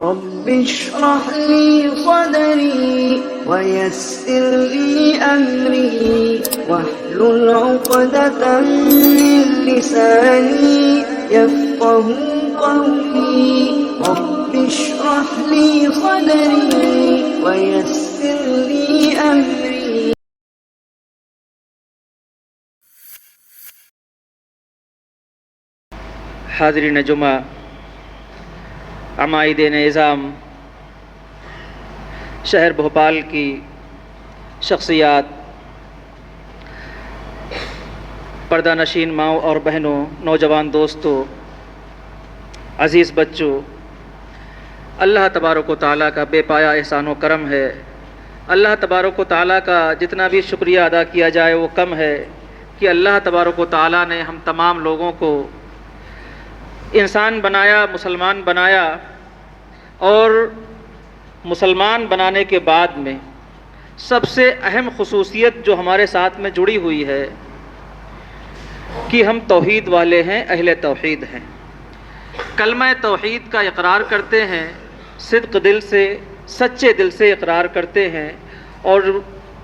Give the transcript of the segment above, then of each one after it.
رب اشرح لي صدري ويسر لي أمري واحلل عقدة من لساني يفقه قولي رب اشرح لي صدري ويسر لي أمري. حاضرین جمعہ، عمائدین نظام، شہر بھوپال کی شخصیات، پردہ نشین ماؤں اور بہنوں، نوجوان دوستوں، عزیز بچوں، اللہ تبارک و تعالیٰ کا بے پایا احسان و کرم ہے. اللہ تبارک و تعالیٰ کا جتنا بھی شکریہ ادا کیا جائے وہ کم ہے کہ اللہ تبارک و تعالیٰ نے ہم تمام لوگوں کو انسان بنایا، مسلمان بنایا، اور مسلمان بنانے کے بعد میں سب سے اہم خصوصیت جو ہمارے ساتھ میں جڑی ہوئی ہے کہ ہم توحید والے ہیں، اہل توحید ہیں. کلمہ توحید کا اقرار کرتے ہیں، صدق دل سے، سچے دل سے اقرار کرتے ہیں اور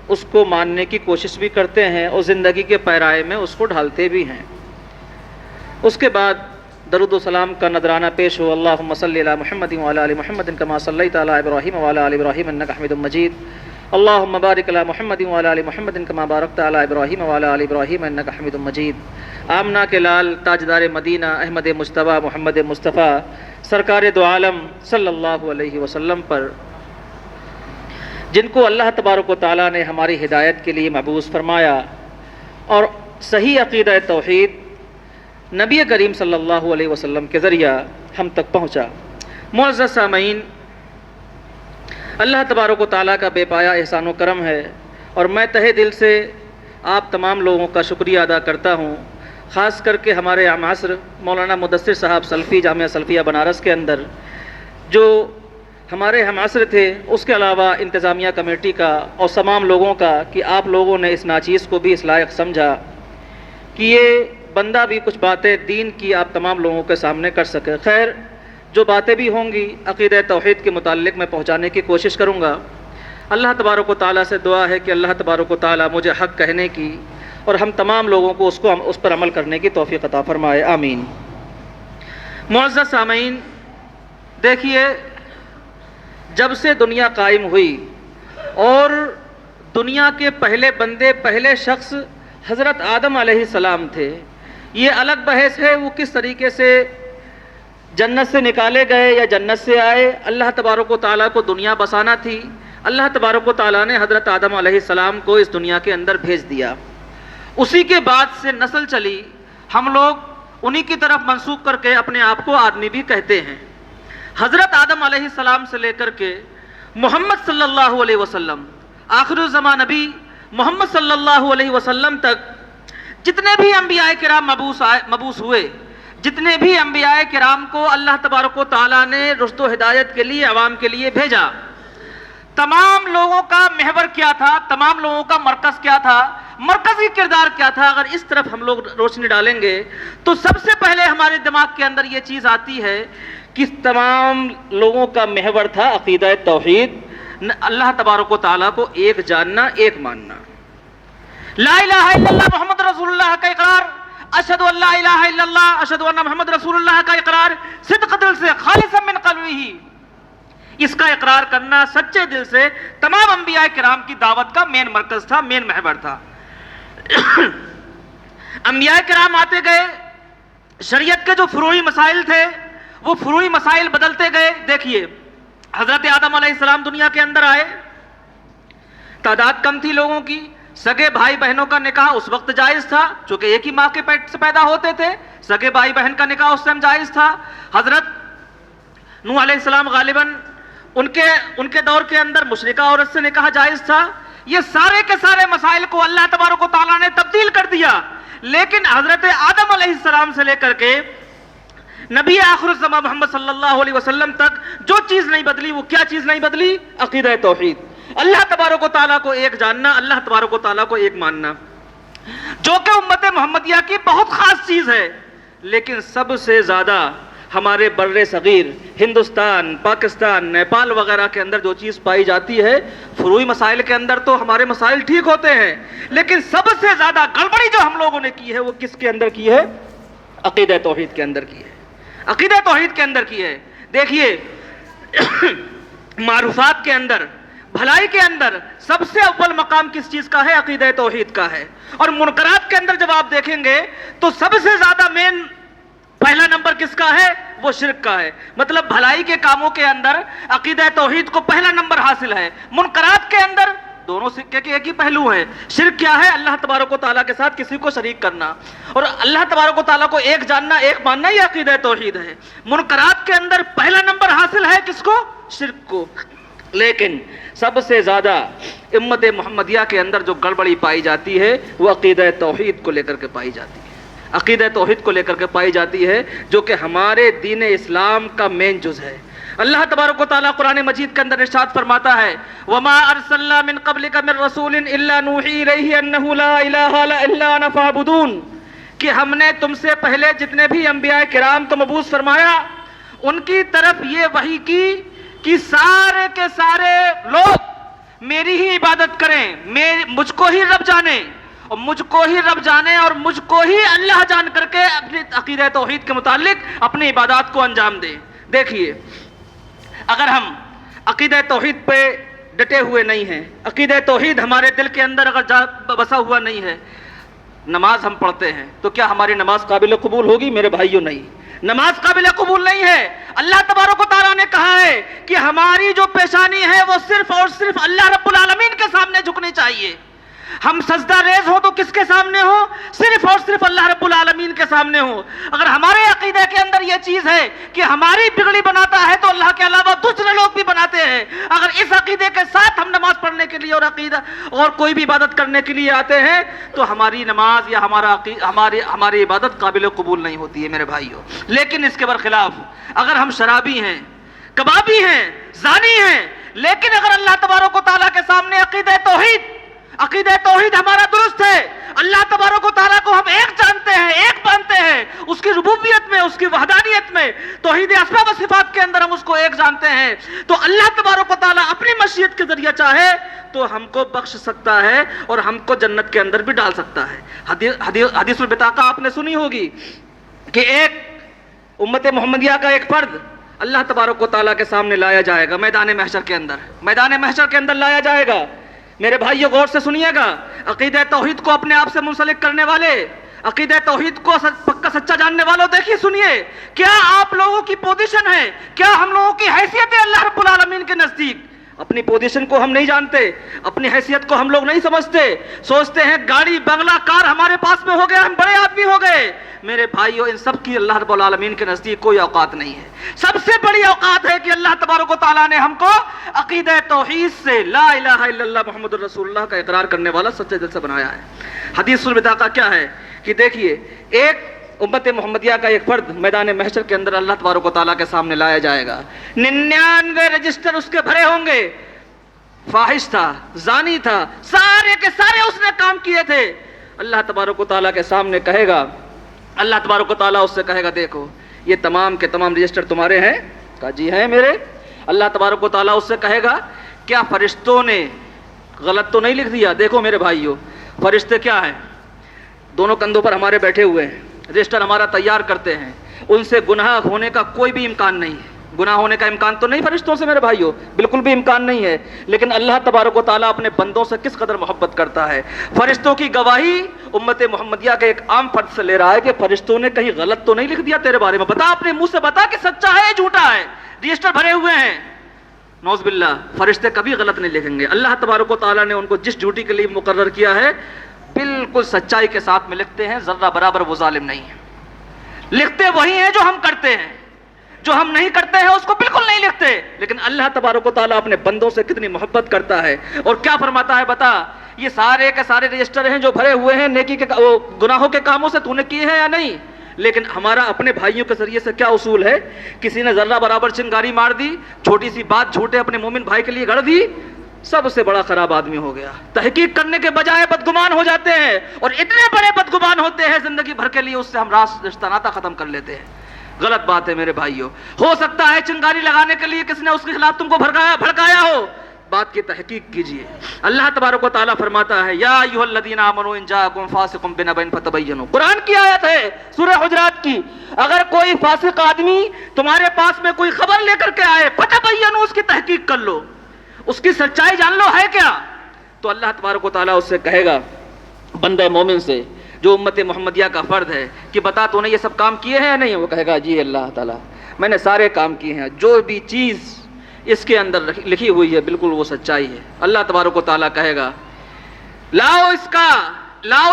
اس کو ماننے کی کوشش بھی کرتے ہیں اور زندگی کے پیرائے میں اس کو ڈھالتے بھی ہیں. اس کے بعد درود و سلام کا نذرانہ پیش ہو. اللہم صلی علی محمد وعلی آل محمد کما صلیت علی ابراہیم وعلی آل ابراہیم انک حمید مجید. اللہم بارک علی محمد وعلی آل محمد کما بارکت علی ابراہیم وعلی آل ابراہیم انک حمید مجید. آمنہ کے لال، تاجدار مدینہ، احمد مجتبیٰ، محمد مصطفیٰ، سرکار دو عالم صلی اللہ علیہ وسلم پر، جن کو اللہ تبارک و تعالیٰ نے ہماری ہدایت کے لیے مبعوث فرمایا اور صحیح عقیدہ توحید نبی کریم صلی اللہ علیہ وسلم کے ذریعہ ہم تک پہنچا. معزز سامعین، اللہ تبارک و تعالیٰ کا بے پایا احسان و کرم ہے اور میں تہہ دل سے آپ تمام لوگوں کا شکریہ ادا کرتا ہوں. خاص کر کے ہمارے ہم عصر مولانا مدثر صاحب سلفی، جامعہ سلفیہ بنارس کے اندر جو ہمارے ہم عصر تھے، اس کے علاوہ انتظامیہ کمیٹی کا اور تمام لوگوں کا کہ آپ لوگوں نے اس ناچیز کو بھی اس لائق سمجھا کہ یہ بندہ بھی کچھ باتیں دین کی آپ تمام لوگوں کے سامنے کر سکے. خیر، جو باتیں بھی ہوں گی عقیدہ توحید کے متعلق میں پہنچانے کی کوشش کروں گا. اللہ تبارک و تعالیٰ سے دعا ہے کہ اللہ تبارک و تعالیٰ مجھے حق کہنے کی اور ہم تمام لوگوں کو اس پر عمل کرنے کی توفیق عطا فرمائے، آمین. معزز سامعین، دیکھیے، جب سے دنیا قائم ہوئی اور دنیا کے پہلے بندے، پہلے شخص حضرت آدم علیہ السلام تھے. یہ الگ بحث ہے وہ کس طریقے سے جنت سے نکالے گئے یا جنت سے آئے. اللہ تبارک و تعالیٰ کو دنیا بسانا تھی. اللہ تبارک و تعالیٰ نے حضرت آدم علیہ السلام کو اس دنیا کے اندر بھیج دیا. اسی کے بعد سے نسل چلی. ہم لوگ انہی کی طرف منسوب کر کے اپنے آپ کو آدمی بھی کہتے ہیں. حضرت آدم علیہ السلام سے لے کر کے محمد صلی اللہ علیہ وسلم، آخر الزمان نبی محمد صلی اللہ علیہ وسلم تک جتنے بھی انبیاء کرام مبعوث ہوئے، جتنے بھی انبیاء کرام کو اللہ تبارک و تعالیٰ نے رشد و ہدایت کے لیے، عوام کے لیے بھیجا، تمام لوگوں کا محور کیا تھا؟ تمام لوگوں کا مرکز کیا تھا؟ مرکزی کردار کیا تھا؟ اگر اس طرف ہم لوگ روشنی ڈالیں گے تو سب سے پہلے ہمارے دماغ کے اندر یہ چیز آتی ہے کہ تمام لوگوں کا محور تھا عقیدہ توحید، اللہ تبارک و تعالیٰ کو ایک جاننا، ایک ماننا. لا الہ الا اللہ محمد رسول اللہ کا اقرار، اشہد ان لا الہ الا اللہ اشہد ان محمد رسول اللہ کا اقرار، صدق دل سے، خالصا من قلبہ، اس کا اقرار کرنا سچے دل سے تمام انبیاء کرام کی دعوت کا مین مرکز تھا، مین محور تھا. انبیاء کرام آتے گئے، شریعت کے جو فروعی مسائل تھے وہ فروعی مسائل بدلتے گئے. دیکھیے، حضرت آدم علیہ السلام دنیا کے اندر آئے، تعداد کم تھی لوگوں کی، سگے بھائی بہنوں کا نکاح اس وقت جائز تھا چونکہ ایک ہی ماں کے پیٹ سے پیدا ہوتے تھے. سگے بھائی بہن کا نکاح اس ٹائم جائز تھا. حضرت نوح علیہ السلام غالباً ان کے دور کے اندر مشرکہ عورت سے نکاح جائز تھا. یہ سارے کے سارے مسائل کو اللہ تبارک و تعالیٰ نے تبدیل کر دیا. لیکن حضرت آدم علیہ السلام سے لے کر کے نبی آخر الزمان محمد صلی اللہ علیہ وسلم تک جو چیز نہیں بدلی، وہ کیا چیز نہیں بدلی؟ عقیدہ توحید، اللہ تبارک و تعالیٰ کو ایک جاننا، اللہ تبارک و تعالیٰ کو ایک ماننا، جو کہ امت محمدیہ کی بہت خاص چیز ہے. لیکن سب سے زیادہ ہمارے بر صغیر ہندوستان، پاکستان، نیپال وغیرہ کے اندر جو چیز پائی جاتی ہے، فروعی مسائل کے اندر تو ہمارے مسائل ٹھیک ہوتے ہیں، لیکن سب سے زیادہ گڑبڑی جو ہم لوگوں نے کی ہے وہ کس کے اندر کی ہے؟ عقیدہ توحید کے اندر کی ہے، عقیدہ توحید کے اندر کی ہے۔ دیکھیے معروفات کے اندر، بھلائی کے اندر سب سے اول مقام کس چیز کا ہے؟ عقیدہ توحید کا ہے۔ اور منکرات کے اندر جب آپ دیکھیں گے تو سب سے زیادہ مین پہلا نمبر کس کا ہے؟ وہ شرک کا ہے۔ مطلب بھلائی کے کاموں کے اندر عقیدہ توحید کو پہلا نمبر حاصل ہے، منکرات کے اندر دونوں سکے کے ایک ہی پہلو ہیں۔ شرک کیا ہے؟ اللہ تبارک و تعالیٰ کے ساتھ کسی کو شریک کرنا، اور اللہ تبارک و تعالیٰ کو ایک جاننا، ایک ماننا، یہ عقیدہ توحید ہے۔ منکرات کے اندر پہلا نمبر حاصل ہے کس کو؟ شرک کو۔ لیکن سب سے زیادہ امت محمدیہ کے اندر جو گڑبڑی پائی جاتی ہے وہ عقیدہ توحید کو لے کر کے پائی جاتی ہے، عقیدہ توحید کو لے کر کے پائی جاتی ہے، جو کہ ہمارے دین اسلام کا مین جز ہے۔ اللہ تبارک و تعالیٰ قرآن مجید کے اندر ارشاد فرماتا ہے وَمَا أَرْسَلْنَا مِن قَبْلِكَ مِن رَّسُولٍ إِلَّا نُوحِي إِلَيْهِ أَنَّهُ لَا إِلَٰهَ إِلَّا أَنَا فَاعْبُدُونِ، کہ ہم نے تم سے پہلے جتنے بھی انبیاء کرام کو مبعوث فرمایا ان کی طرف یہ وحی کی کہ سارے کے سارے لوگ میری ہی عبادت کریں، مجھ کو ہی رب جانیں، اور مجھ کو ہی رب جانے اور مجھ کو ہی اللہ جان کر کے اپنی عقیدہ توحید کے متعلق اپنی عبادات کو انجام دیں۔ دیکھیے اگر ہم عقیدہ توحید پہ ڈٹے ہوئے نہیں ہیں، عقیدہ توحید ہمارے دل کے اندر اگر بسا ہوا نہیں ہے، نماز ہم پڑھتے ہیں تو کیا ہماری نماز قابل قبول ہوگی؟ میرے بھائیوں نہیں، نماز قابل قبول نہیں ہے۔ اللہ تبارک و تعالیٰ نے کہا ہے کہ ہماری جو پیشانی ہے وہ صرف اور صرف اللہ رب العالمین کے سامنے جھکنی چاہیے۔ ہم سجدہ ریز ہو تو کس کے سامنے ہو؟ صرف اور صرف اللہ رب العالمین کے سامنے ہو۔ اگر ہمارے عقیدہ کے اندر یہ چیز ہے کہ ہماری بگڑی بناتا ہے تو اللہ کے علاوہ دوسرے لوگ بھی بناتے ہیں، اگر اس عقیدے کے ساتھ ہم نماز پڑھنے کے لیے اور عقیدہ اور کوئی بھی عبادت کرنے کے لیے آتے ہیں تو ہماری نماز یا ہماری عبادت قابل قبول نہیں ہوتی ہے میرے بھائیوں۔ لیکن اس کے برخلاف اگر ہم شرابی ہیں، کبابی ہیں، زانی ہیں، لیکن اگر اللہ تبارک و تعالیٰ کے سامنے عقیدہ توحید ہمارا درست ہے، اللہ تبارک و تعالیٰ کو ہم ایک جانتے ہیں، ایک مانتے ہیں، اس کی ربوبیت میں، اس کی وحدانیت میں، توحید اسماء و صفات کے اندر ہم اس کو ایک جانتے ہیں، تو اللہ تبارک و تعالیٰ اپنی مشیت کے ذریعے چاہے تو ہم کو بخش سکتا ہے اور ہم کو جنت کے اندر بھی ڈال سکتا ہے۔ حدیث البطاقہ آپ نے سنی ہوگی کہ ایک امت محمدیہ کا ایک فرد اللہ تبارک و تعالیٰ کے سامنے لایا جائے گا، میدان محشر کے اندر لایا جائے گا۔ میرے بھائیو غور سے سنیے گا، عقیدہ توحید کو اپنے آپ سے منسلک کرنے والے، عقیدہ توحید کو پکا سچا جاننے والوں، دیکھیے سنیے، کیا آپ لوگوں کی پوزیشن ہے، کیا ہم لوگوں کی حیثیت ہے اللہ رب العالمین کے نزدیک؟ اپنی پوزیشن کو ہم نہیں جانتے، اپنی حیثیت کو ہم لوگ نہیں سمجھتے، سوچتے ہیں گاڑی بنگلہ کار ہمارے پاس میں ہو گیا، ہم بڑے آدمی ہو گئے۔ میرے بھائیو ان سب کی اللہ رب العالمین کے نزدیک کوئی اوقات نہیں ہے۔ سب سے بڑی اوقات ہے کہ اللہ تبارک و تعالیٰ نے ہم کو عقیدہ توحید سے لا الہ الا اللہ محمد الرسول اللہ کا اقرار کرنے والا سچے دل سے بنایا ہے۔ حدیث البطاقہ کیا ہے کہ دیکھیے ایک امت محمدیہ کا ایک فرد میدان محشر کے اندر اللہ تبارک و تعالیٰ کے سامنے لایا جائے گا، 99 رجسٹر اس کے بھرے ہوں گے، فاحش تھا، زانی تھا، سارے کے سارے اس نے کام کیے تھے۔ اللہ تبارک و تعالیٰ کے سامنے کہے گا، اللہ تبارک و تعالیٰ اس سے کہے گا دیکھو یہ تمام کے تمام رجسٹر تمہارے ہیں؟ کہا جی ہیں میرے۔ اللہ تبارک و تعالیٰ اس سے کہے گا کیا فرشتوں نے غلط تو نہیں لکھ دیا؟ دیکھو میرے بھائیو، فرشتے کیا ہیں؟ دونوں کندھوں پر ہمارے بیٹھے ہوئے ہیں، رجسٹر ہمارا تیار کرتے ہیں، ان سے گناہ ہونے کا کوئی بھی امکان نہیں ہے۔ گناہ ہونے کا امکان تو نہیں فرشتوں سے میرے بھائیو، بالکل بھی امکان نہیں ہے، لیکن اللہ تبارک و تعالیٰ اپنے بندوں سے کس قدر محبت کرتا ہے۔ فرشتوں کی گواہی امت محمدیہ کے ایک عام فرد سے لے رہا ہے کہ فرشتوں نے کہیں غلط تو نہیں لکھ دیا تیرے بارے میں، بتا اپنے منہ سے بتا کہ سچا ہے جھوٹا ہے، رجسٹر بھرے ہوئے ہیں۔ نعوذ باللہ، فرشتے کبھی غلط نہیں لکھیں گے۔ اللہ تبارک و تعالیٰ نے ان کو جس ڈیوٹی کے لیے مقرر کیا ہے بالکل سچائی کے ساتھ میں لکھتے ہیں، ذرہ برابر وہ ظالم نہیں ہے۔ لکھتے وہی ہیں جو ہم کرتے ہیں، جو ہم نہیں کرتے ہیں اس کو بالکل نہیں لکھتے، لیکن اللہ تبارک و تعالیٰ اپنے بندوں سے کتنی محبت کرتا ہے اور کیا فرماتا ہے بتا، یہ سارے کے سارے رجسٹر ہیں جو بھرے ہوئے ہیں نیکی کے گناہوں کے کاموں سے تو نے کیے ہیں یا نہیں، لیکن ہمارا اپنے بھائیوں کے ذریعے سے کیا اصول ہے، کسی نے ذرہ برابر چنگاری مار دی، چھوٹی سی بات جھوٹے اپنے مومن بھائی کے لیے گڑھ دی، سب سے بڑا خراب آدمی ہو گیا۔ تحقیق کرنے کے بجائے بدگمان ہو جاتے ہیں اور اتنے بڑے بدگمان ہوتے ہیں زندگی بھر کے لیے اس سے ہم رشتہ ناتا ختم کر لیتے ہیں۔ غلط بات ہے میرے بھائیوں. ہو سکتا ہے چنگاری لگانے کے لیے کسی نے اس کے خلاف تم کو بھڑکایا ہو، بات کی تحقیق کیجئے. اللہ تبارک و تعالیٰ فرماتا ہے یا ایھا الذین آمنوا ان جاءکم فاسق بنبأ فتبینوا. قرآن کی آیت ہے سورہ حجرات کی. اگر کوئی فاسق آدمی تمہارے پاس میں کوئی خبر لے کر کے آئے، فتبینوا، اس کی تحقیق کر لو، اس کی سچائی جان لو ہے کیا. تو اللہ تبارک و تعالیٰ اس سے کہے گا، بندہ مومن سے جو امت محمدیہ کا فرد ہے، کہ بتا تو نے یہ سب کام کیے ہیں یا نہیں. وہ کہے گا جی اللہ تعالیٰ میں نے سارے کام کیے ہیں، جو بھی چیز اس کے اندر لکھی ہوئی ہے بالکل وہ سچائی ہے. اللہ تبارک و تعالیٰ کہے گا لاؤ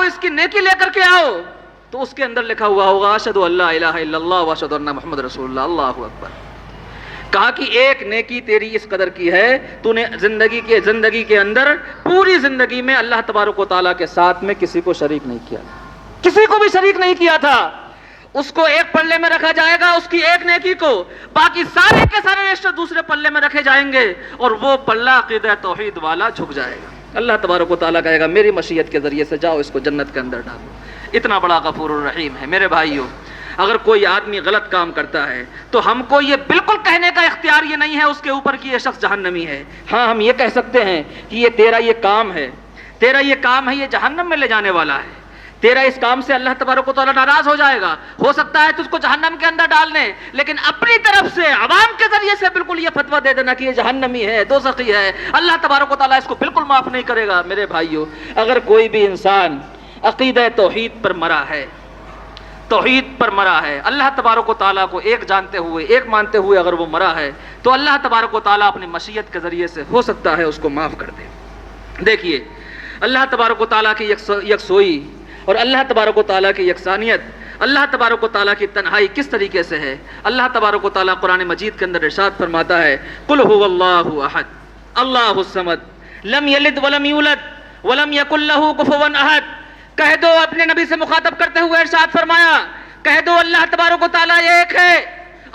اس کی نیکی لے کر کے آؤ. تو اس کے اندر لکھا ہوا ہوگا اشہد ان لا الہ الا اللہ واشہد ان محمد رسول اللہ. اللہ اکبر. کہا کہ ایک نیکی تیری اس قدر کی ہے، تو نے زندگی کے اندر پوری زندگی میں اللہ تبارک و تعالیٰ کے ساتھ میں کسی کو شریک نہیں کیا، کسی کو بھی شریک نہیں کیا تھا. اس کو ایک پلے میں رکھا جائے گا، اس کی ایک نیکی کو، باقی سارے کے سارے رشتے دوسرے پلے میں رکھے جائیں گے، اور وہ پلہ عقیدہ توحید والا جھک جائے گا. اللہ تبارک و تعالیٰ کہے گا میری مشیت کے ذریعے سے جاؤ اس کو جنت کے اندر ڈالو. اتنا بڑا غفور الرحیم ہے. میرے بھائیوں، اگر کوئی آدمی غلط کام کرتا ہے تو ہم کو یہ بالکل کہنے کا اختیار یہ نہیں ہے اس کے اوپر کہ یہ شخص جہنمی ہے. ہاں ہم یہ کہہ سکتے ہیں کہ یہ تیرا یہ کام ہے یہ جہنم میں لے جانے والا ہے، تیرا اس کام سے اللہ تبارک و تعالیٰ ناراض ہو جائے گا، ہو سکتا ہے تجھ کو جہنم کے اندر ڈال دیں، لیکن اپنی طرف سے عوام کے ذریعے سے بالکل یہ فتویٰ دے دینا کہ یہ جہنمی ہے، دوزخی ہے، اللہ تبارک و تعالیٰ اس کو بالکل معاف نہیں کرے گا. میرے بھائیوں، اگر کوئی بھی انسان عقیدہ توحید پر مرا ہے، اللہ تبارک و تعالیٰ کو ایک جانتے ہوئے، ایک مانتے ہوئے اگر وہ مرا ہے، تو اللہ تبارک و تعالیٰ اپنی مشیت کے ذریعے سے ہو سکتا ہے اس کو معاف کر دے. دیکھیے اللہ تبارک و تعالیٰ کی یکسوئی اور اللہ تبارک و تعالیٰ کی یکسانیت، اللہ تبارک و تعالیٰ کی تنہائی کس طریقے سے ہے. اللہ تبارک و تعالیٰ قرآن مجید کے اندر ارشاد فرماتا ہے قل هو اللہ احد اللہ الصمد لم یلد ولم یولد ولم یکن له کفوا احد. کہہ دو، اپنے نبی سے مخاطب کرتے ہوئے ارشاد فرمایا، کہہ دو اللہ تبارک و تعالیٰ ایک ہے،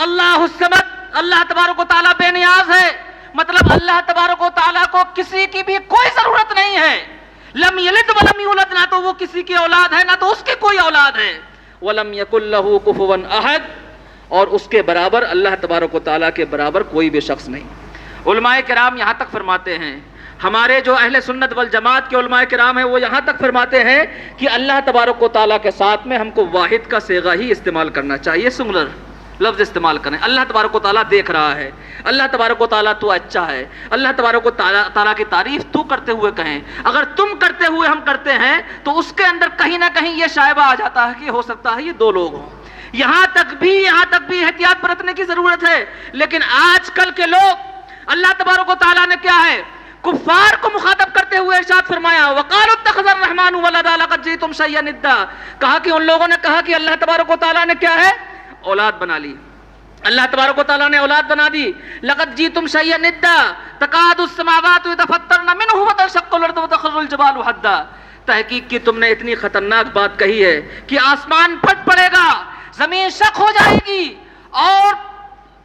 اللہ الصمد، اللہ تبارک و تعالیٰ بے نیاز ہے. مطلب اللہ تبارک و تعالیٰ کو کسی کی بھی کوئی ضرورت نہیں ہے. لم یلد ولم یولد، نہ تو وہ کسی کی اولاد ہے نہ تو اس کی کوئی اولاد ہے. ولم یکن له کفوا احد، اور اس کے برابر اللہ تبارک و تعالیٰ کے برابر کوئی بھی شخص نہیں. علماء کرام یہاں تک فرماتے ہیں، ہمارے جو اہل سنت والجماعت کے علماء کرام ہیں وہ یہاں تک فرماتے ہیں کہ اللہ تبارک و تعالیٰ کے ساتھ میں ہم کو واحد کا صیغہ ہی استعمال کرنا چاہیے، سنگولر لفظ استعمال کریں. اللہ تبارک و تعالیٰ دیکھ رہا ہے، اللہ تبارک و تعالیٰ تو اچھا ہے، اللہ تبارک و تعالیٰ کی تعریف تو کرتے ہوئے کہیں. اگر تم کرتے ہوئے ہم کرتے ہیں تو اس کے اندر کہیں نہ کہیں یہ شائبہ آ جاتا ہے کہ ہو سکتا ہے یہ دو لوگ ہوں. یہاں تک بھی احتیاط برتنے کی ضرورت ہے. لیکن آج کل کے لوگ، اللہ تبارک و تعالیٰ نے کیا ہے، کفار کو مخاطب کرتے ہوئے ارشاد فرمایا وقالوا اتخذ الرحمن ولدا لقد جئتم شيئا ادا. کہا کہ ان لوگوں نے کہا کہ اللہ تبارک و تعالیٰ نے کیا ہے، اولاد بنا لی. اللہ تبارک و تعالیٰ نے اولاد بنا دی. لقد جئتم شيئا ادا تكاد السماوات يتفطرن منه وتنشق الارض وتخر الجبال حدا. تحقیق کی تم نے اتنی خطرناک بات کہی ہے کہ آسمان پھٹ پڑے گا، زمین شق ہو جائے گی اور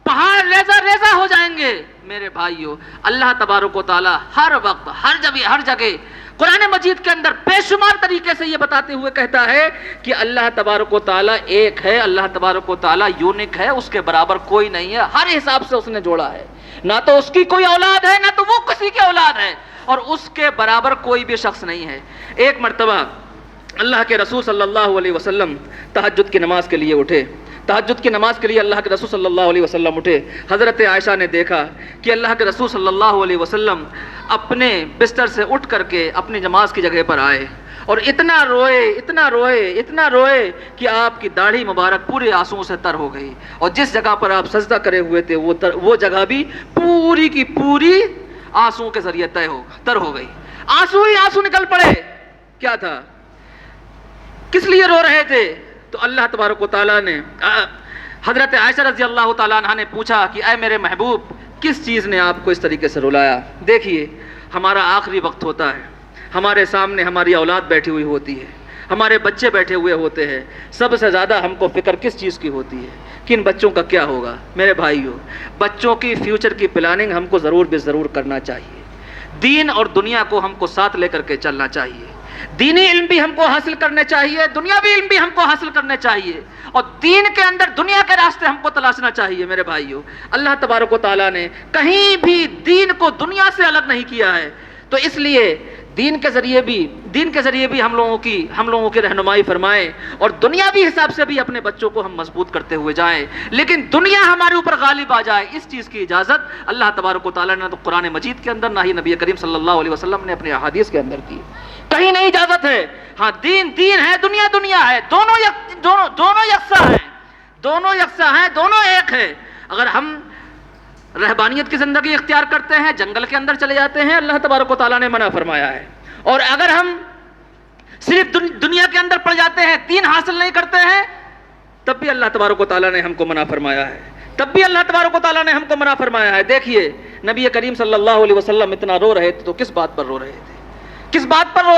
پہاڑ ریزہ ہو جائیں گے. میرے بھائیو، اللہ تبارک و تعالیٰ ہر وقت ہر جگہ قرآن مجید کے اندر بے شمار طریقے سے یہ بتاتے ہوئے کہتا ہے کہ اللہ تبارک و تعالیٰ ایک ہے، اللہ تبارک و تعالیٰ یونک ہے، اس کے برابر کوئی نہیں ہے. ہر حساب سے اس نے جوڑا ہے، نہ تو اس کی کوئی اولاد ہے نہ تو وہ کسی کی اولاد ہے، اور اس کے برابر کوئی بھی شخص نہیں ہے. ایک مرتبہ اللہ کے رسول صلی اللہ علیہ وسلم تہجد کی نماز کے لیے اٹھے. تہجد کی نماز کے لیے اللہ کے رسول صلی اللہ علیہ وسلم اٹھے. حضرت عائشہ نے دیکھا کہ اللہ کے رسول صلی اللہ علیہ وسلم اپنے بستر سے اٹھ کر کے اپنی نماز کی جگہ پر آئے اور اتنا روئے کہ آپ کی داڑھی مبارک پورے آنسوؤں سے تر ہو گئی، اور جس جگہ پر آپ سجدہ کرے ہوئے تھے وہ جگہ بھی پوری کی پوری آنسوؤں کے ذریعے تر ہو گئی. آنسو ہی آنسو نکل پڑے. کیا تھا، کس لیے رو رہے تھے؟ تو اللہ تبارک و تعالیٰ نے، حضرت عائشہ رضی اللہ تعالیٰ عنہ نے پوچھا کہ اے میرے محبوب، کس چیز نے آپ کو اس طریقے سے رلایا؟ دیکھیے، ہمارا آخری وقت ہوتا ہے، ہمارے سامنے ہماری اولاد بیٹھی ہوئی ہوتی ہے، ہمارے بچے بیٹھے ہوئے ہوتے ہیں. سب سے زیادہ ہم کو فکر کس چیز کی ہوتی ہے کہ ان بچوں کا کیا ہوگا. میرے بھائیوں، بچوں کی فیوچر کی پلاننگ ہم کو ضرور کرنا چاہیے. دین اور دنیا کو ہم کو ساتھ لے کر کے چلنا چاہیے. دینی علم بھی ہم کو حاصل کرنے چاہیے، دنیاوی علم بھی ہم کو حاصل کرنے چاہیے، اور دین کے اندر دنیا کے راستے ہم کو تلاشنا چاہیے میرے بھائیوں۔ اللہ تبارک و تعالیٰ نے کہیں بھی دین کو دنیا سے الگ نہیں کیا ہے، تو اس لیے دین کے ذریعے بھی ہم لوگوں کی رہنمائی فرمائیں، اور دنیاوی حساب سے بھی اپنے بچوں کو ہم مضبوط کرتے ہوئے جائیں، لیکن دنیا ہمارے اوپر غالب آ جائے اس چیز کی اجازت اللہ تبارک و تعالیٰ نے تو قرآن مجید کے اندر، نہ ہی نبی کریم صلی اللہ علیہ وسلم نے اپنے احادیث کے اندر کی، کہیں نہیں اجازت ہے۔ ہاں دین دین ہے، دنیا دنیا ہے، دونوں یکساں ہیں، دونوں ایک ہے۔ اگر ہم رہبانیت کی زندگی اختیار کرتے ہیں، جنگل کے اندر چلے جاتے ہیں، اللہ تبارک و تعالیٰ نے منع فرمایا ہے، اور اگر ہم صرف دنیا کے اندر پڑ جاتے ہیں، دین حاصل نہیں کرتے ہیں، تب بھی اللہ تبارک و تعالیٰ نے ہم کو منع فرمایا ہے، دیکھیے نبی کریم صلی اللہ علیہ وسلم اتنا رو رہے تھے تو کس بات پر رو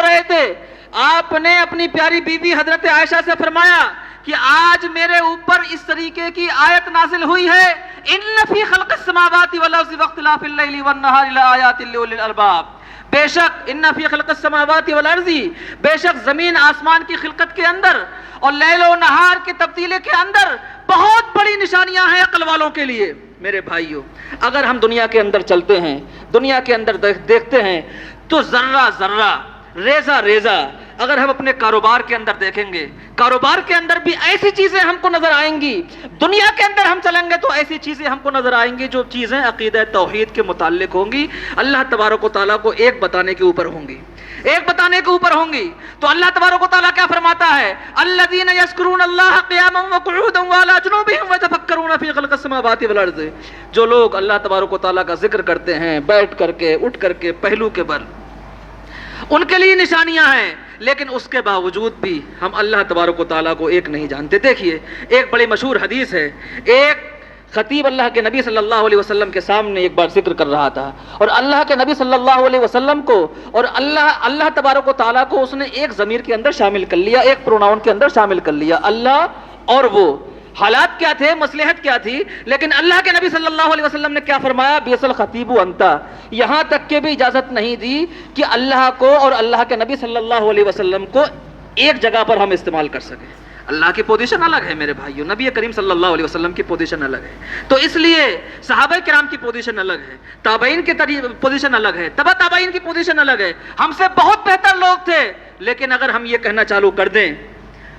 رہے تھے؟ آپ نے اپنی پیاری بیوی حضرت عائشہ سے فرمایا کہ آج میرے اوپر اس طریقے کی آیت نازل ہوئی ہے، ان فی خلق السماوات والارض واختلاف اللیل والنہار لآیات لأولی الالباب، بے شک ان فی خلق السماوات والارض، بے شک زمین آسمان کی خلقت کے اندر اور لیل و نہار کی تبدیلی کے اندر بہت بڑی نشانیاں ہیں عقل والوں کے لیے۔ میرے بھائیوں، اگر ہم دنیا کے اندر چلتے ہیں، دنیا کے اندر دیکھتے ہیں، تو ذرہ ذرہ، ریزہ ریزہ اگر ہم اپنے کاروبار کے اندر دیکھیں گے، کاروبار کے اندر بھی ایسی چیزیں ہم کو نظر آئیں گی، دنیا کے اندر ہم چلیں گے تو ایسی چیزیں ہم کو نظر آئیں گی جو چیزیں عقیدہ توحید کے متعلق ہوں گی، اللہ تبارک و تعالیٰ کو ایک بتانے کے اوپر ہوں گی۔ تو اللہ تبارک و تعالیٰ کیا فرماتا ہے؟ الذین یذکرون اللہ قیاما وقعودا وعلی جنوبہم ویتفکرون فی خلق السماوات والارض، جو لوگ اللہ تبارک و تعالیٰ کا ذکر کرتے ہیں بیٹھ کر کے، اٹھ کر کے، پہلو کے بل، ان کے لیے نشانیاں ہیں، لیکن اس کے باوجود بھی ہم اللہ تبارک و تعالیٰ کو ایک نہیں جانتے۔ دیکھیے ایک بڑی مشہور حدیث ہے، ایک خطیب اللہ کے نبی صلی اللہ علیہ وسلم کے سامنے ایک بار ذکر کر رہا تھا، اور اللہ کے نبی صلی اللہ علیہ وسلم کو اور اللہ تبارک و تعالیٰ کو اس نے ایک ضمیر کے اندر شامل کر لیا، ایک پروناؤن کے اندر شامل کر لیا، اللہ اور وہ۔ حالات کیا تھے، مصلحت کیا تھی، لیکن اللہ کے نبی صلی اللہ علیہ وسلم نے کیا فرمایا؟ بیس الخطیب انتا، یہاں تک کہ بھی اجازت نہیں دی کہ اللہ کو اور اللہ کے نبی صلی اللہ علیہ وسلم کو ایک جگہ پر ہم استعمال کر سکیں۔ اللہ کی پوزیشن الگ ہے میرے بھائیوں، نبی کریم صلی اللہ علیہ وسلم کی پوزیشن الگ ہے، تو اس لیے صحابہ کرام کی پوزیشن الگ ہے، تابعین کی پوزیشن الگ ہے، تبع تابعین کی پوزیشن الگ ہے، ہم سے بہت بہتر لوگ تھے، لیکن اگر ہم یہ کہنا چالو کر دیں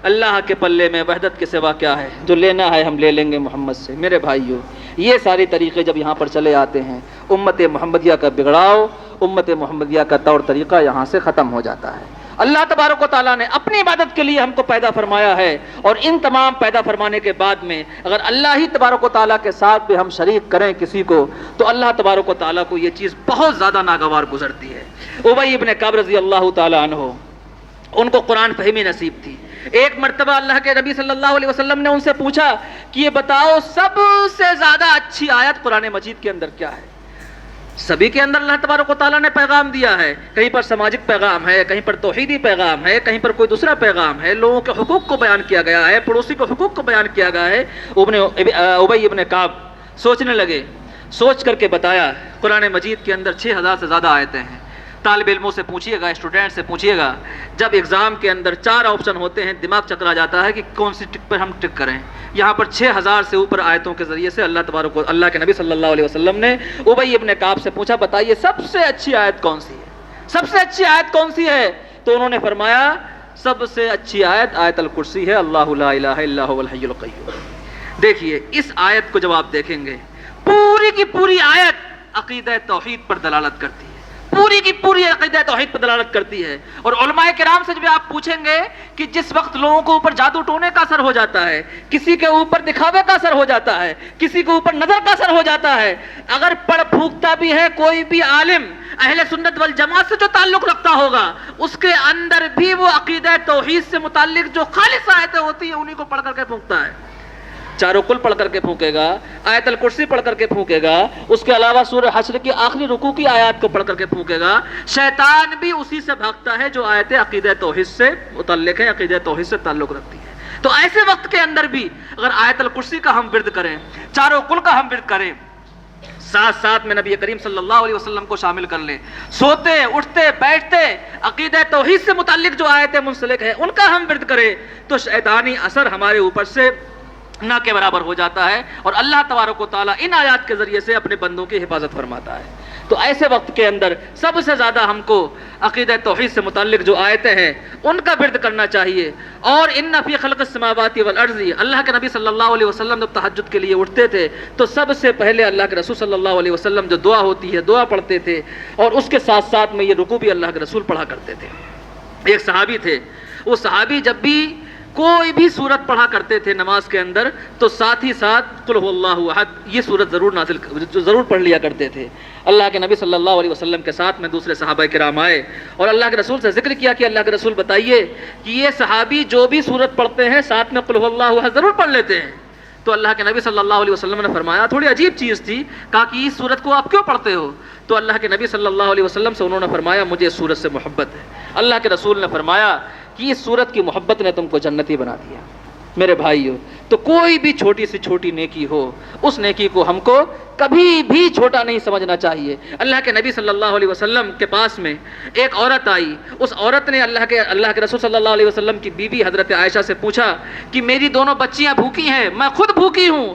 اللہ کے پلے میں وحدت کے سوا کیا ہے، جو لینا ہے ہم لے لیں گے محمد سے، میرے بھائیوں یہ سارے طریقے جب یہاں پر چلے آتے ہیں، امت محمدیہ کا بگڑاؤ، امت محمدیہ کا طور طریقہ یہاں سے ختم ہو جاتا ہے۔ اللہ تبارک و تعالیٰ نے اپنی عبادت کے لیے ہم کو پیدا فرمایا ہے، اور ان تمام پیدا فرمانے کے بعد میں اگر اللہ ہی تبارک و تعالیٰ کے ساتھ بھی ہم شریک کریں کسی کو، تو اللہ تبارک و تعالیٰ کو یہ چیز بہت زیادہ ناگوار گزرتی ہے۔ ابی ابن کعب رضی اللہ تعالیٰ عنہ، ان کو قرآن فہمی نصیب تھی۔ ایک مرتبہ اللہ کے نبی صلی اللہ علیہ وسلم نے ان سے پوچھا کہ یہ بتاؤ سب سے زیادہ اچھی آیت قرآن مجید کے اندر کیا ہے؟ سبھی کے اندر اللہ تبارک و تعالیٰ نے پیغام دیا ہے، کہیں پر سماجک پیغام ہے، کہیں پر توحیدی پیغام ہے، کہیں پر کوئی دوسرا پیغام ہے، لوگوں کے حقوق کو بیان کیا گیا ہے، پڑوسی کے حقوق کو بیان کیا گیا ہے۔ ابی ابن کعب سوچنے لگے، سوچ کر کے بتایا قرآن مجید کے اندر 6000 سے زیادہ آیتیں ہیں۔ طالب علموں سے پوچھیے گا، اسٹوڈنٹ سے پوچھیے گا، جب ایگزام کے اندر 4 آپشن ہوتے ہیں دماغ چکرا جاتا ہے کہ کون سی ٹک پر ہم ٹک کریں۔ یہاں پر 6000 سے اوپر آیتوں کے ذریعے سے اللہ کے نبی صلی اللہ علیہ وسلم نے ابی ابن کعب سے پوچھا بتائیے سب سے اچھی آیت کون سی ہے، سب سے اچھی آیت کون سی ہے؟ تو انہوں نے فرمایا سب سے اچھی آیت آیت الکرسی ہے، اللہ لا الہ الا هو الحی القیوم۔ دیکھیے اس آیت کو جب آپ دیکھیں گے، پوری کی پوری آیت عقیدہ توحید پر دلالت کرتی ہے، پوری کی پوری عقیدہ توحید پر دلالت کرتی ہے۔ اور علماء کرام سے جب آپ پوچھیں گے کہ جس وقت لوگوں کو اوپر جادو ٹونے کا اثر ہو جاتا ہے، کسی کے اوپر دکھاوے کا اثر ہو جاتا ہے، کسی کے اوپر نظر کا اثر ہو جاتا ہے، اگر پڑھ پھونکتا بھی ہے کوئی بھی عالم اہل سنت والجماعت سے جو تعلق رکھتا ہوگا، اس کے اندر بھی وہ عقیدہ توحید سے متعلق جو خالص آیتیں ہوتی ہیں انہیں کو پڑھ کر کے پھونکتا ہے۔ چاروں کل پڑھ کر کے پھونکے گا، آیت الکرسی پڑھ کر کے پھونکے گا، اس کے علاوہ سورہ حشر کی آخری رکوع کی آیات کو پڑھ کر کے پھونکے گا۔ شیطان بھی اسی سے بھاگتا ہے جو آیتیں عقیدہ توحید سے متعلق ہیں، عقیدہ توحید سے تعلق رکھتی ہے۔ تو ایسے وقت کے اندر بھی اگر آیت الکرسی کا ہم ورد کریں، چاروں کل کا ہم ورد کریں، ساتھ ساتھ میں نبی کریم صلی اللہ علیہ وسلم کو شامل کر لیں، سوتے اٹھتے بیٹھتے عقیدہ توحید سے متعلق جو آیتیں منسلک ہیں ان کا ہم ورد کریں تو شیطانی اثر ہمارے اوپر سے نہ کے برابر ہو جاتا ہے، اور اللہ تبارک و تعالیٰ ان آیات کے ذریعے سے اپنے بندوں کی حفاظت فرماتا ہے۔ تو ایسے وقت کے اندر سب سے زیادہ ہم کو عقیدہ توحید سے متعلق جو آیتیں ہیں ان کا ورد کرنا چاہیے۔ اور ان فی خلق السماوات والارض، اللہ کے نبی صلی اللہ علیہ وسلم جب تہجد کے لیے اٹھتے تھے تو سب سے پہلے اللہ کے رسول صلی اللہ علیہ وسلم جو دعا ہوتی ہے دعا پڑھتے تھے، اور اس کے ساتھ ساتھ میں یہ رکوع بھی اللہ کے رسول پڑھا کرتے تھے۔ ایک صحابی تھے، وہ صحابی جب بھی کوئی بھی سورت پڑھا کرتے تھے نماز کے اندر تو ساتھ ہی ساتھ قل هو اللہ احد یہ سورت ضرور پڑھ لیا کرتے تھے۔ اللہ کے نبی صلی اللہ علیہ وسلم کے ساتھ میں دوسرے صحابہ کرام آئے اور اللہ کے رسول سے ذکر کیا کہ اللہ کے رسول بتائیے کہ یہ صحابی جو بھی سورت پڑھتے ہیں ساتھ میں قل هو اللہ احد ضرور پڑھ لیتے ہیں۔ تو اللہ کے نبی صلی اللہ علیہ وسلم نے فرمایا، تھوڑی عجیب چیز تھی، کہا کہ اس سورت کو آپ کیوں پڑھتے ہو؟ تو اللہ کے نبی صلی اللہ علیہ وسلم سے انہوں نے فرمایا مجھے اس سورت سے محبت ہے۔ اللہ کے رسول نے فرمایا کہ اس سورت کی محبت نے تم کو جنتی بنا دیا۔ میرے بھائیو، تو کوئی بھی چھوٹی سے چھوٹی نیکی ہو اس نیکی کو ہم کو کبھی بھی چھوٹا نہیں سمجھنا چاہیے۔ اللہ کے نبی صلی اللہ علیہ وسلم کے پاس میں ایک عورت آئی، اس عورت نے اللہ کے رسول صلی اللہ علیہ وسلم کی بیوی حضرت عائشہ سے پوچھا کہ میری دونوں بچیاں بھوکی ہیں، میں خود بھوکی ہوں،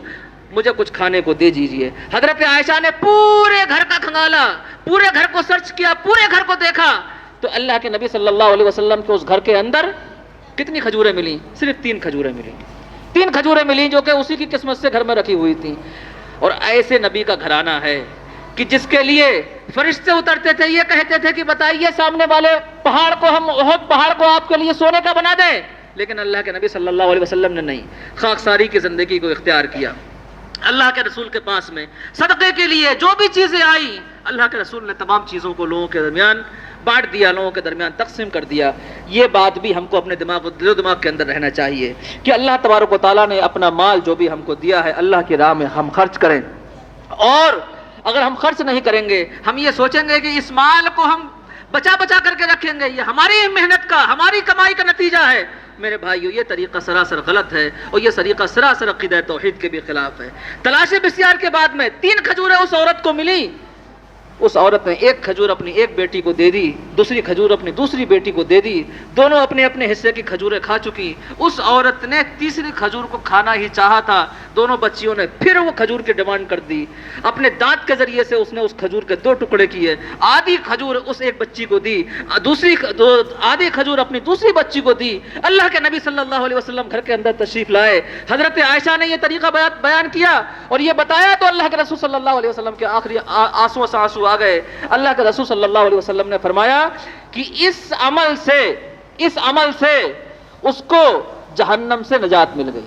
مجھے کچھ کھانے کو دے دیجئے۔ حضرت عائشہ نے پورے گھر کا کھنگالا، پورے گھر کو سرچ کیا، پورے گھر کو دیکھا تو اللہ کے نبی صلی اللہ علیہ وسلم کے اس گھر کے اندر کتنی کھجوریں ملیں؟ صرف 3 کھجوریں ملیں، 3 کھجوریں ملیں جو کہ اسی کی قسمت سے گھر میں رکھی ہوئی تھیں۔ اور ایسے نبی کا گھرانہ ہے کہ جس کے لیے فرشتے اترتے تھے، یہ کہتے تھے کہ بتائیے سامنے والے پہاڑ کو ہم احد پہاڑ کو آپ کے لیے سونے کا بنا دیں، لیکن اللہ کے نبی صلی اللہ علیہ وسلم نے نہیں، خاکساری کی زندگی کو اختیار کیا۔ اللہ کے رسول کے پاس میں صدقے کے لیے جو بھی چیزیں آئیں اللہ کے رسول نے تمام چیزوں کو لوگوں کے درمیان بانٹ دیا، لوگوں کے درمیان تقسیم کر دیا۔ یہ بات بھی ہم کو اپنے دل و دماغ کے اندر رہنا چاہیے کہ اللہ تبارک و تعالیٰ نے اپنا مال جو بھی ہم کو دیا ہے اللہ کی راہ میں ہم خرچ کریں، اور اگر ہم خرچ نہیں کریں گے ہم یہ سوچیں گے کہ اس مال کو ہم بچا کر کے رکھیں گے، یہ ہماری محنت کا ہماری کمائی کا نتیجہ ہے۔ میرے بھائیو، یہ طریقہ سراسر غلط ہے اور یہ طریقہ سراسر عقیدہ توحید کے بھی خلاف ہے۔ تلاش بسیار کے بعد میں 3 کھجوریں اس عورت کو ملی، اس عورت نے 1 کھجور اپنی ایک بیٹی کو دے دی، دوسری کھجور اپنی دوسری بیٹی کو دے دی، دونوں اپنے اپنے حصے کی کھجوریں کھا چکی۔ اس عورت نے تیسری کھجور کو کھانا ہی چاہا تھا، دونوں بچیوں نے پھر وہ کھجور کی ڈیمانڈ کر دی، اپنے دانت کے ذریعے سے اس نے اس کھجور کے 2 ٹکڑے کیے، آدھی کھجور اس ایک بچی کو دی، آدھی کھجور اپنی دوسری بچی کو دی۔ اللہ کے نبی صلی اللہ علیہ وسلم گھر کے اندر تشریف لائے، حضرت عائشہ نے یہ طریقہ بیان کیا اور یہ بتایا تو اللہ کے رسول صلی اللہ علیہ وسلم کے آخری آنسو سے آنسو آ گئے۔ اللہ کے رسول صلی اللہ علیہ وسلم نے فرمایا کہ اس عمل سے اس کو جہنم سے نجات مل گئی،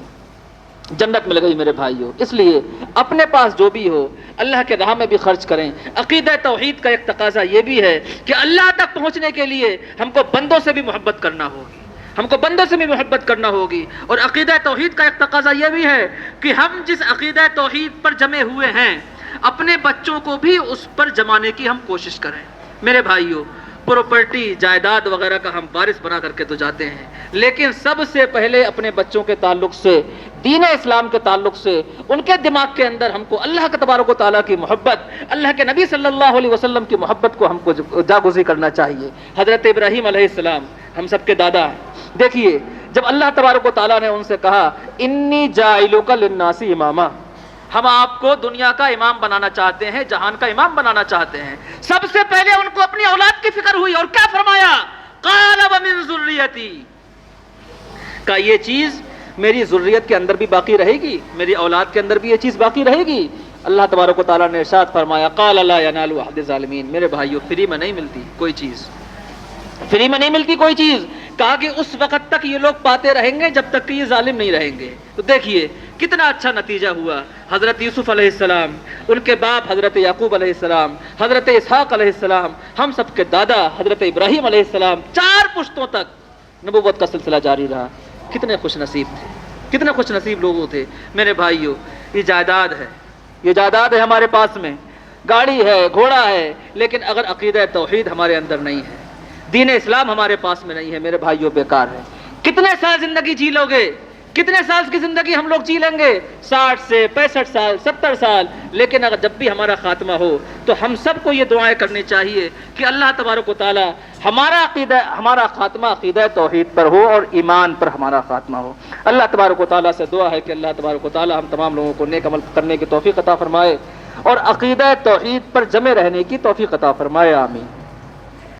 جنت مل گئی۔ میرے بھائیو، اس لیے اپنے پاس جو بھی ہو اللہ کے راہ میں بھی خرچ کریں۔ عقیدہ توحید کا ایک تقاضا یہ بھی ہے کہ اللہ تک پہنچنے کے لیے ہم کو بندوں سے بھی محبت کرنا ہوگی، ہم کو بندوں سے بھی محبت کرنا ہوگی۔ اور عقیدہ توحید کا ایک تقاضا یہ بھی ہے کہ ہم جس عقیدہ توحید پر جمے ہوئے ہیں اپنے بچوں کو بھی اس پر جمانے کی ہم کوشش کریں۔ میرے بھائیو، پراپرٹی جائیداد وغیرہ کا ہم وارث بنا کر کے تو جاتے ہیں، لیکن سب سے پہلے اپنے بچوں کے تعلق سے، دین اسلام کے تعلق سے، ان کے دماغ کے اندر ہم کو اللہ تبارک و تعالیٰ کی محبت، اللہ کے نبی صلی اللہ علیہ وسلم کی محبت کو ہم کو جاگزی کرنا چاہیے۔ حضرت ابراہیم علیہ السلام ہم سب کے دادا ہیں۔ دیکھیے، جب اللہ تبارک و تعالیٰ نے ان سے کہا انی جاعلک للناس اماما، ہم آپ کو دنیا کا امام بنانا چاہتے ہیں، جہان کا امام بنانا چاہتے ہیں، سب سے پہلے ان کو اپنی اولاد کی فکر ہوئی اور کیا فرمایا؟ قال ومن ذریتی، کہ یہ چیز میری ذریت کے اندر بھی باقی رہے گی، میری اولاد کے اندر بھی یہ چیز باقی رہے گی۔ اللہ تبارک و تعالیٰ نے ارشاد فرمایا قال لا ینال عہد الظالمین۔ میرے بھائیو، فری میں نہیں ملتی کوئی چیز، فری میں نہیں ملتی کوئی چیز۔ کہا کہ اس وقت تک یہ لوگ پاتے رہیں گے جب تک کہ یہ ظالم نہیں رہیں گے۔ تو دیکھیے کتنا اچھا نتیجہ ہوا۔ حضرت یوسف علیہ السلام، ان کے باپ حضرت یعقوب علیہ السلام، حضرت اسحاق علیہ السلام، ہم سب کے دادا حضرت ابراہیم علیہ السلام، 4 پشتوں تک نبوت کا سلسلہ جاری رہا۔ کتنے خوش نصیب تھے، کتنے خوش نصیب لوگوں تھے۔ میرے بھائیو، یہ جائیداد ہے، یہ جائیداد ہے ہمارے پاس میں، گاڑی ہے، گھوڑا ہے، لیکن اگر عقیدہ توحید ہمارے اندر نہیں ہے، دین اسلام ہمارے پاس میں نہیں ہے، میرے بھائیو بیکار ہے۔ کتنے سال زندگی جی لو گے، کتنے سال کی زندگی ہم لوگ جی لیں گے؟ 60 سے 65 سال، 70 سال. لیکن اگر جب بھی ہمارا خاتمہ ہو تو ہم سب کو یہ دعائیں کرنی چاہیے کہ اللہ تبارک و تعالی ہمارا خاتمہ عقیدہ توحید پر ہو اور ایمان پر ہمارا خاتمہ ہو. اللہ تبارک و تعالیٰ سے دعا ہے کہ اللہ تبارک و تعالیٰ ہم تمام لوگوں کو نیک عمل کرنے کی توفیق عطا فرمائے اور عقیدہ توحید پر جمے رہنے کی توفیق عطا فرمائے. آمین.